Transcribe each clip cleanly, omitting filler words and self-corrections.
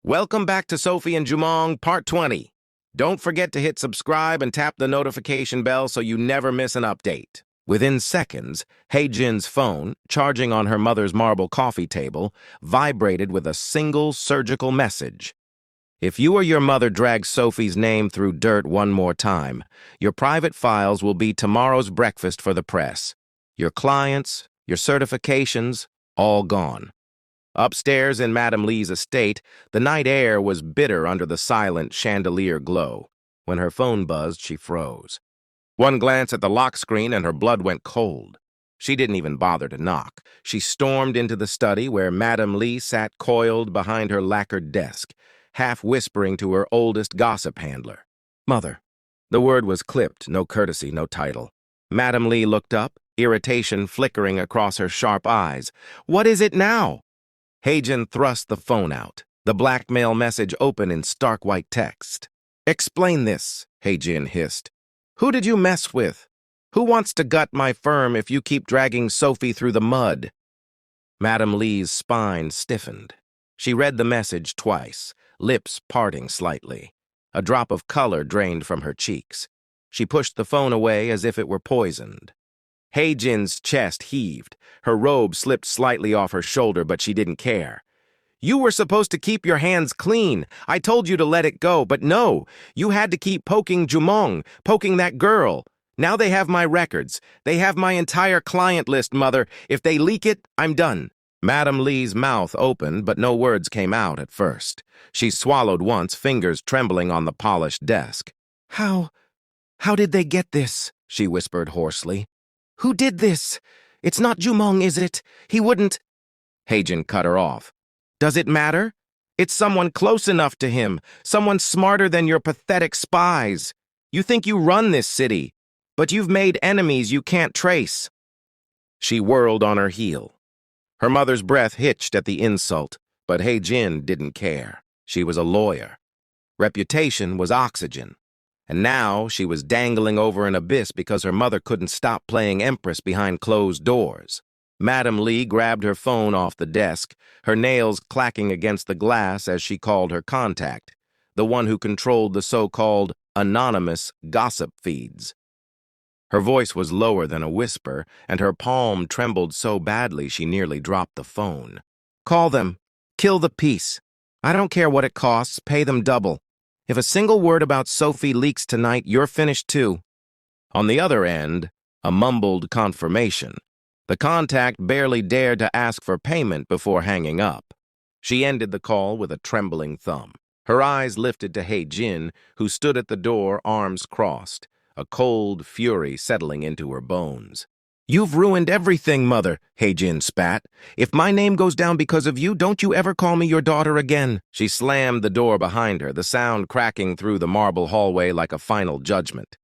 Welcome back to Sophie and Jumong, Part 20. Don't forget to hit subscribe and tap the notification bell so you never miss an update. Within seconds, Jin's phone, charging on her mother's marble coffee table, vibrated with a single surgical message. If you or your mother drag Sophie's name through dirt one more time, your private files will be tomorrow's breakfast for the press. Your clients, your certifications, all gone. Upstairs in Madame Lee's estate, the night air was bitter under the silent chandelier glow. When her phone buzzed, she froze. One glance at the lock screen and her blood went cold. She didn't even bother to knock. She stormed into the study where Madame Lee sat coiled behind her lacquered desk, half whispering to her oldest gossip handler. "Mother." The word was clipped, no courtesy, no title. Madame Lee looked up, irritation flickering across her sharp eyes. "What is it now?" Jin thrust the phone out, the blackmail message open in stark white text. "Explain this," Jin hissed. "Who did you mess with? Who wants to gut my firm if you keep dragging Sophie through the mud?" Madame Lee's spine stiffened. She read the message twice, lips parting slightly. A drop of color drained from her cheeks. She pushed the phone away as if it were poisoned. Jin's chest heaved. Her robe slipped slightly off her shoulder, but she didn't care. "You were supposed to keep your hands clean. I told you to let it go, but no. You had to keep poking Jumong, poking that girl. Now they have my records. They have my entire client list, Mother. If they leak it, I'm done." Madame Lee's mouth opened, but no words came out at first. She swallowed once, fingers trembling on the polished desk. How did they get this?" she whispered hoarsely. "Who did this? It's not Jumong, is it? He wouldn't—" Jin cut her off. "Does it matter? It's someone close enough to him, someone smarter than your pathetic spies. You think you run this city, but you've made enemies you can't trace." She whirled on her heel. Her mother's breath hitched at the insult, but Jin didn't care. She was a lawyer. Reputation was oxygen. And now she was dangling over an abyss because her mother couldn't stop playing Empress behind closed doors. Madame Lee grabbed her phone off the desk, her nails clacking against the glass as she called her contact, the one who controlled the so-called anonymous gossip feeds. Her voice was lower than a whisper, and her palm trembled so badly she nearly dropped the phone. "Call them. Kill the peace. I don't care what it costs. Pay them double. If a single word about Sophie leaks tonight, you're finished too." On the other end, a mumbled confirmation. The contact barely dared to ask for payment before hanging up. She ended the call with a trembling thumb. Her eyes lifted to Jin, who stood at the door, arms crossed, a cold fury settling into her bones. "You've ruined everything, Mother," Jin spat. "If my name goes down because of you, don't you ever call me your daughter again." She slammed the door behind her, the sound cracking through the marble hallway like a final judgment.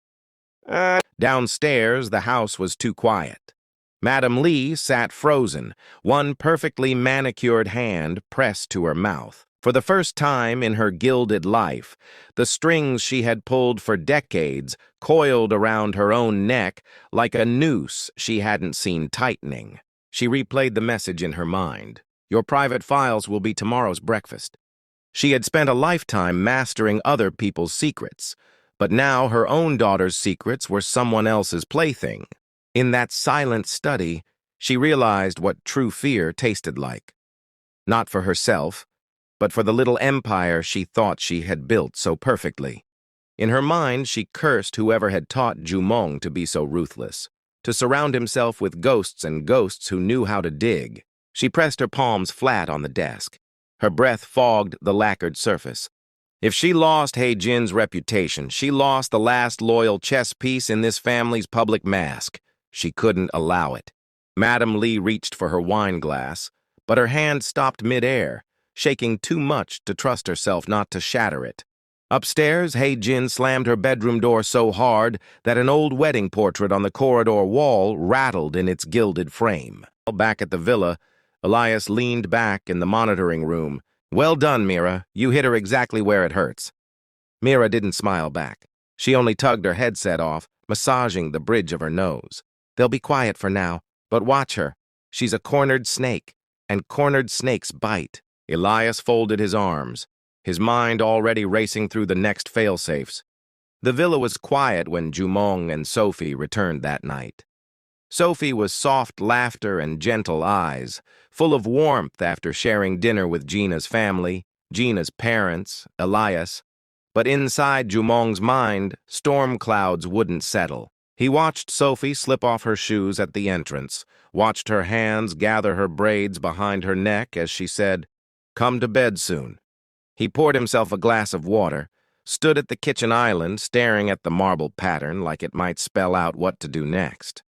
Downstairs, the house was too quiet. Madame Lee sat frozen, one perfectly manicured hand pressed to her mouth. For the first time in her gilded life, the strings she had pulled for decades coiled around her own neck like a noose she hadn't seen tightening. She replayed the message in her mind. "Your private files will be tomorrow's breakfast." She had spent a lifetime mastering other people's secrets, but now her own daughter's secrets were someone else's plaything. In that silent study, she realized what true fear tasted like. Not for herself, but for the little empire she thought she had built so perfectly. In her mind, she cursed whoever had taught Jumong to be so ruthless, to surround himself with ghosts and ghosts who knew how to dig. She pressed her palms flat on the desk. Her breath fogged the lacquered surface. If she lost Jin's reputation, she lost the last loyal chess piece in this family's public mask. She couldn't allow it. Madame Lee reached for her wine glass, but her hand stopped mid-air, shaking too much to trust herself not to shatter it. Upstairs, Jin slammed her bedroom door so hard that an old wedding portrait on the corridor wall rattled in its gilded frame. Back at the villa, Elias leaned back in the monitoring room. "Well done, Mira. You hit her exactly where it hurts." Mira didn't smile back. She only tugged her headset off, massaging the bridge of her nose. "They'll be quiet for now, but watch her. She's a cornered snake, and cornered snakes bite." Elias folded his arms. his mind already racing through the next fail-safes. The villa was quiet when Jumong and Sophie returned that night. Sophie was soft laughter and gentle eyes, full of warmth after sharing dinner with Gina's family, Gina's parents, Elias. But inside Jumong's mind, storm clouds wouldn't settle. He watched Sophie slip off her shoes at the entrance, watched her hands gather her braids behind her neck as she said, "Come to bed soon." He poured himself a glass of water, stood at the kitchen island staring at the marble pattern like it might spell out what to do next.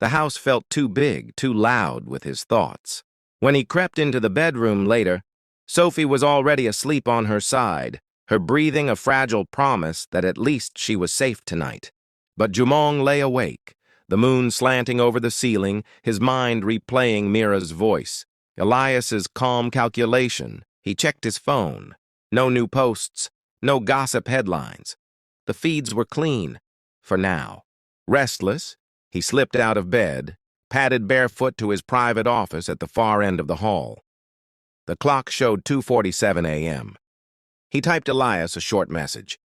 The house felt too big, too loud with his thoughts. When he crept into the bedroom later, Sophie was already asleep on her side, her breathing a fragile promise that at least she was safe tonight. But Jumong lay awake, the moon slanting over the ceiling, his mind replaying Mira's voice, Elias's calm calculation. He checked his phone. No new posts, no gossip headlines. The feeds were clean, for now. Restless, he slipped out of bed, padded barefoot to his private office at the far end of the hall. The clock showed 2:47 a.m. He typed Elias a short message.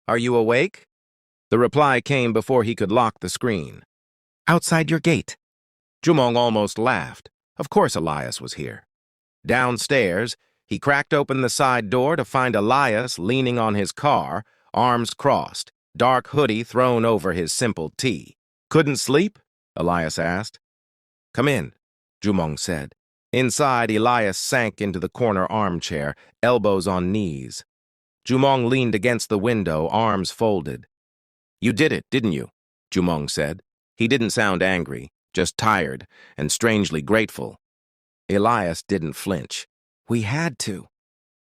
"Are you awake?" The reply came before he could lock the screen. "Outside your gate." Jumong almost laughed. Of course Elias was here. Downstairs, he cracked open the side door to find Elias leaning on his car, arms crossed, dark hoodie thrown over his simple tee. "Couldn't sleep?" Elias asked. "Come in," Jumong said. Inside, Elias sank into the corner armchair, elbows on knees. Jumong leaned against the window, arms folded. "You did it, didn't you?" Jumong said. He didn't sound angry, just tired and strangely grateful. Elias didn't flinch. "We had to.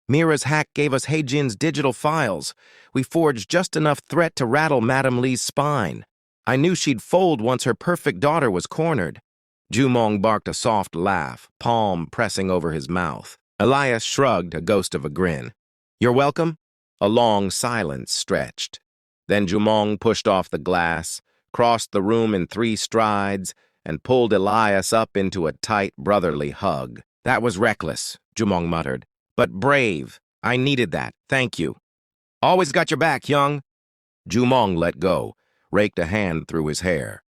Mira's hack gave us Heijin's digital files. We forged just enough threat to rattle Madame Li's spine. I knew she'd fold once her perfect daughter was cornered." Jumong barked a soft laugh, palm pressing over his mouth. Elias shrugged, a ghost of a grin. "You're welcome?" A long silence stretched. Then Jumong pushed off the glass, crossed the room in 3 strides, and pulled Elias up into a tight, brotherly hug. "That was reckless," Jumong muttered, "but brave. I needed that. Thank you." "Always got your back, young." Jumong let go, raked a hand through his hair.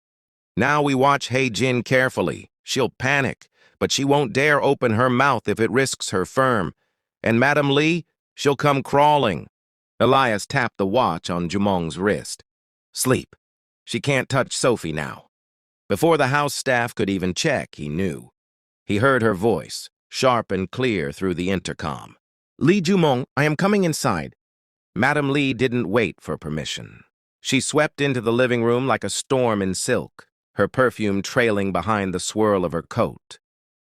"Now we watch Heijin carefully. She'll panic, but she won't dare open her mouth if it risks her firm. And Madame Li, she'll come crawling." Elias tapped the watch on Jumong's wrist. "Sleep. She can't touch Sophie now." Before the house staff could even check, he knew. He heard her voice, sharp and clear through the intercom. "Li Jumong, I am coming inside." Madame Li didn't wait for permission. She swept into the living room like a storm in silk, her perfume trailing behind the swirl of her coat.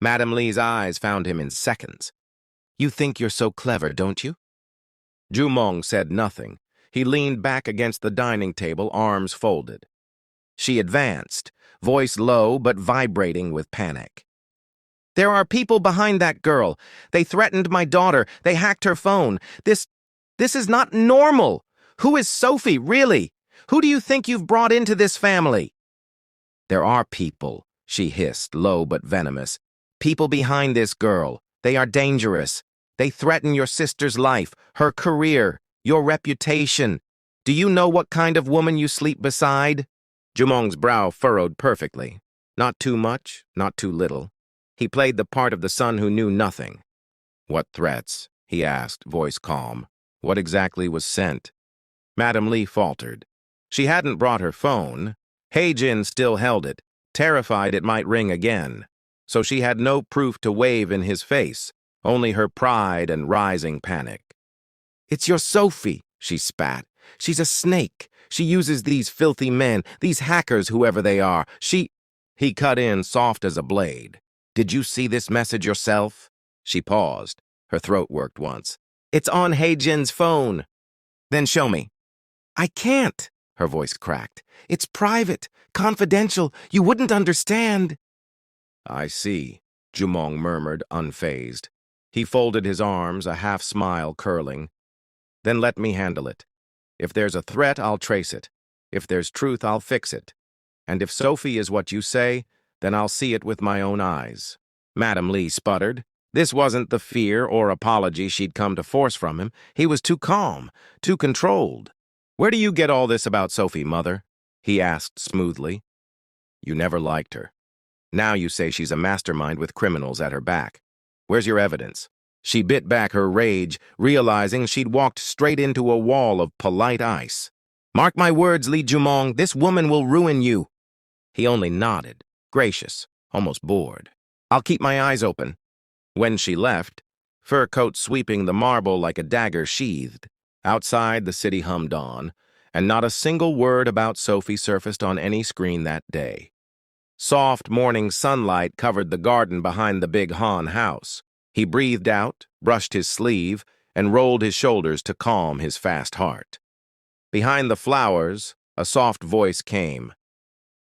Madame Li's eyes found him in seconds. "You think you're so clever, don't you?" Jumong said nothing. He leaned back against the dining table, arms folded. She advanced, voice low but vibrating with panic. "There are people behind that girl. They threatened my daughter. They hacked her phone. This is not normal. Who is Sophie, really? Who do you think you've brought into this family?" "There are people," she hissed, low but venomous. "People behind this girl. They are dangerous. They threaten your sister's life, her career, your reputation. Do you know what kind of woman you sleep beside?" Jumong's brow furrowed perfectly. Not too much, not too little. He played the part of the son who knew nothing. "What threats?" he asked, voice calm. "What exactly was sent?" Madame Li faltered. She hadn't brought her phone. Heijin still held it, terrified it might ring again. So she had no proof to wave in his face, only her pride and rising panic. "It's your Sophie," she spat. "She's a snake. She uses these filthy men, these hackers, whoever they are. He cut in, soft as a blade. "Did you see this message yourself?" She paused. Her throat worked once. "It's on Heijin's phone." "Then show me." "I can't," her voice cracked. "It's private, confidential. You wouldn't understand." "I see," Jumong murmured, unfazed. He folded his arms, a half-smile curling. "Then let me handle it. If there's a threat, I'll trace it. If there's truth, I'll fix it. And if Sophie is what you say, then I'll see it with my own eyes." Madame Li sputtered. This wasn't the fear or apology she'd come to force from him. He was too calm, too controlled. "Where do you get all this about Sophie, Mother?" he asked smoothly. "You never liked her. Now you say she's a mastermind with criminals at her back. Where's your evidence?" She bit back her rage, realizing she'd walked straight into a wall of polite ice. "Mark my words, Li Jumong, this woman will ruin you." He only nodded, gracious, almost bored. "I'll keep my eyes open." When she left, fur coat sweeping the marble like a dagger sheathed, outside the city hummed on, and not a single word about Sophie surfaced on any screen that day. Soft morning sunlight covered the garden behind the big Han house. He breathed out, brushed his sleeve, and rolled his shoulders to calm his fast heart. Behind the flowers, a soft voice came.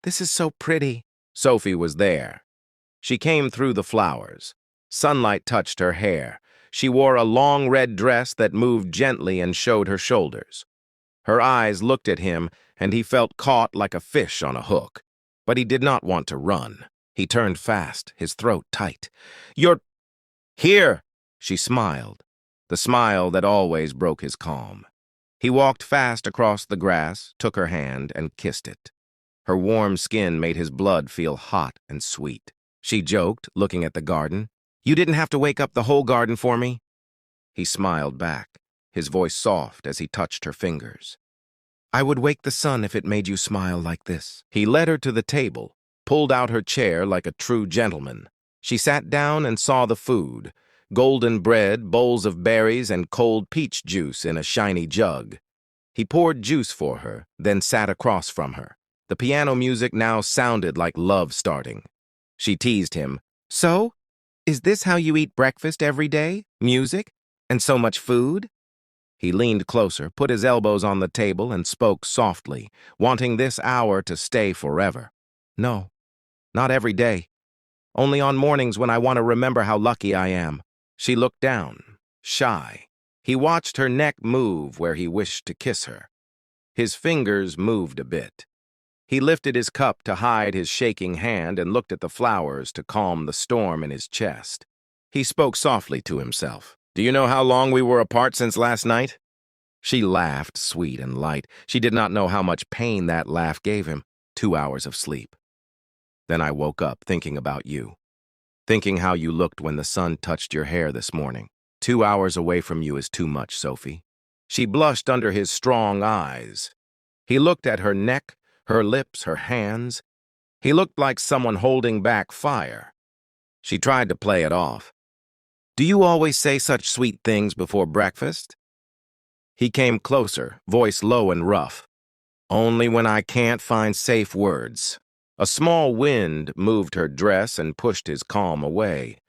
"This is so pretty." Sophie was there. She came through the flowers. Sunlight touched her hair. She wore a long red dress that moved gently and showed her shoulders. Her eyes looked at him, and he felt caught like a fish on a hook. But he did not want to run. He turned fast, his throat tight. "You're here," she smiled, the smile that always broke his calm. He walked fast across the grass, took her hand, and kissed it. Her warm skin made his blood feel hot and sweet. She joked, looking at the garden. "You didn't have to wake up the whole garden for me." He smiled back, his voice soft as he touched her fingers. "I would wake the sun if it made you smile like this." He led her to the table, pulled out her chair like a true gentleman. She sat down and saw the food: golden bread, bowls of berries, and cold peach juice in a shiny jug. He poured juice for her, then sat across from her. The piano music now sounded like love starting. She teased him. "So, is this how you eat breakfast every day? Music? And so much food?" He leaned closer, put his elbows on the table, and spoke softly, wanting this hour to stay forever. "No, not every day. Only on mornings when I want to remember how lucky I am." She looked down, shy. He watched her neck move where he wished to kiss her. His fingers moved a bit. He lifted his cup to hide his shaking hand and looked at the flowers to calm the storm in his chest. He spoke softly to himself. "Do you know how long we were apart since last night?" She laughed, sweet and light. She did not know how much pain that laugh gave him. 2 hours of sleep. "Then I woke up thinking about you. Thinking how you looked when the sun touched your hair this morning. 2 hours away from you is too much, Sophie." She blushed under his strong eyes. He looked at her neck, her lips, her hands. He looked like someone holding back fire. She tried to play it off. "Do you always say such sweet things before breakfast?" He came closer, voice low and rough. "Only when I can't find safe words." A small wind moved her dress and pushed his calm away.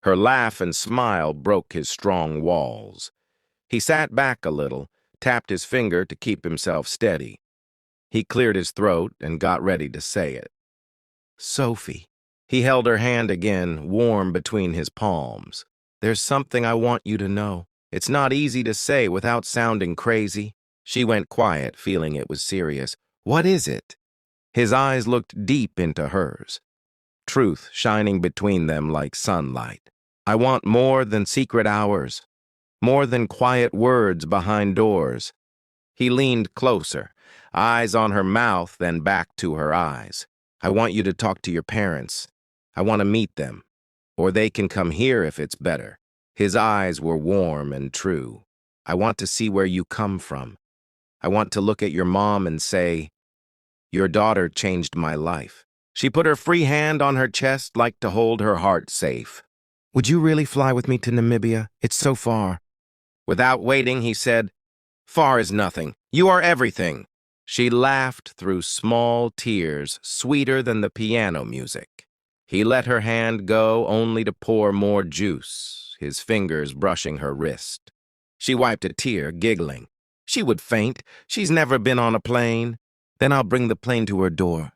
Her laugh and smile broke his strong walls. He sat back a little, tapped his finger to keep himself steady. He cleared his throat and got ready to say it. "Sophie." He held her hand again, warm between his palms. "There's something I want you to know. It's not easy to say without sounding crazy." She went quiet, feeling it was serious. "What is it?" His eyes looked deep into hers, truth shining between them like sunlight. "I want more than secret hours, more than quiet words behind doors." He leaned closer, eyes on her mouth, then back to her eyes. "I want you to talk to your parents. I want to meet them. Or they can come here if it's better." His eyes were warm and true. "I want to see where you come from. I want to look at your mom and say, 'Your daughter changed my life.'" She put her free hand on her chest like to hold her heart safe. "Would you really fly with me to Namibia? It's so far." Without waiting, he said, "Far is nothing. You are everything." She laughed through small tears, sweeter than the piano music. He let her hand go only to pour more juice, his fingers brushing her wrist. She wiped a tear, giggling. "She would faint. She's never been on a plane." "Then I'll bring the plane to her door."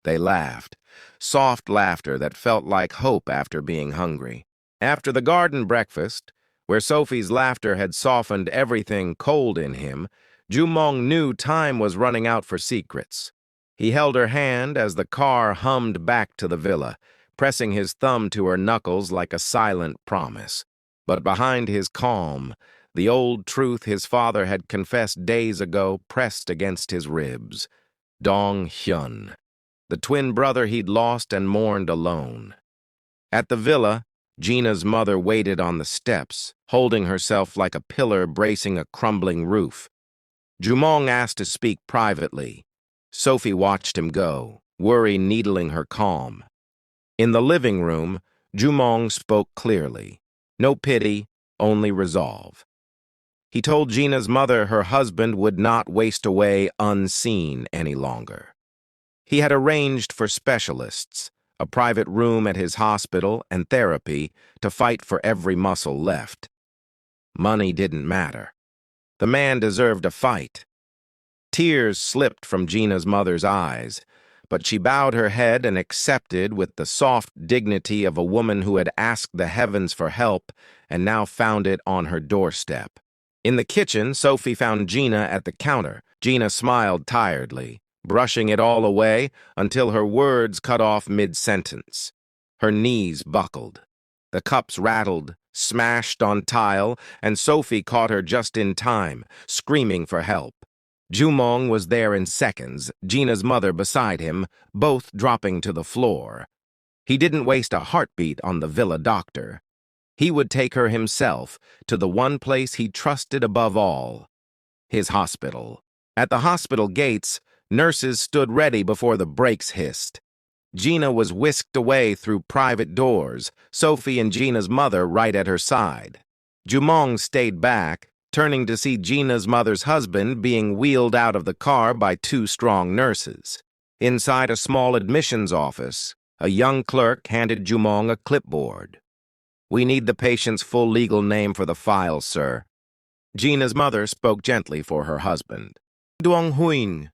They laughed, soft laughter that felt like hope after being hungry. After the garden breakfast, where Sophie's laughter had softened everything cold in him, Jumong knew time was running out for secrets. He held her hand as the car hummed back to the villa, pressing his thumb to her knuckles like a silent promise. But behind his calm, the old truth his father had confessed days ago pressed against his ribs. Dong Hyun, the twin brother he'd lost and mourned alone. At the villa, Gina's mother waited on the steps, holding herself like a pillar bracing a crumbling roof. Jumong asked to speak privately. Sophie watched him go, worry needling her calm. In the living room, Jumong spoke clearly. No pity, only resolve. He told Gina's mother her husband would not waste away unseen any longer. He had arranged for specialists, a private room at his hospital, and therapy to fight for every muscle left. Money didn't matter. The man deserved a fight. Tears slipped from Gina's mother's eyes, but she bowed her head and accepted with the soft dignity of a woman who had asked the heavens for help and now found it on her doorstep. In the kitchen, Sophie found Gina at the counter. Gina smiled tiredly, brushing it all away until her words cut off mid-sentence. Her knees buckled. The cups rattled, smashed on tile, and Sophie caught her just in time, screaming for help. Jumong was there in seconds, Gina's mother beside him, both dropping to the floor. He didn't waste a heartbeat on the villa doctor. He would take her himself to the one place he trusted above all, his hospital. At the hospital gates, nurses stood ready before the brakes hissed. Gina was whisked away through private doors, Sophie and Gina's mother right at her side. Jumong stayed back, turning to see Gina's mother's husband being wheeled out of the car by two strong nurses. Inside a small admissions office, a young clerk handed Jumong a clipboard. "We need the patient's full legal name for the file, sir." Gina's mother spoke gently for her husband. "Dong Huing."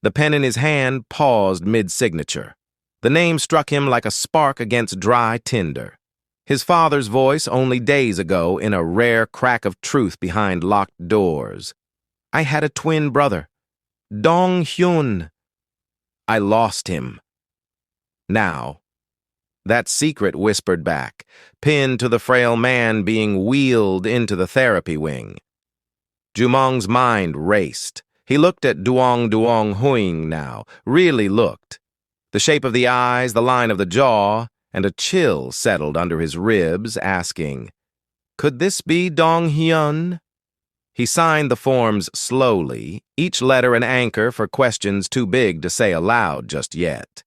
The pen in his hand paused mid-signature. The name struck him like a spark against dry tinder. His father's voice only days ago in a rare crack of truth behind locked doors. "I had a twin brother, Dong Hyun. I lost him. Now." That secret whispered back, pinned to the frail man being wheeled into the therapy wing. Jumong's mind raced. He looked at Dong Huing now, really looked. The shape of the eyes, the line of the jaw, and a chill settled under his ribs, asking, "Could this be Dong Hyun?" He signed the forms slowly, each letter an anchor for questions too big to say aloud just yet.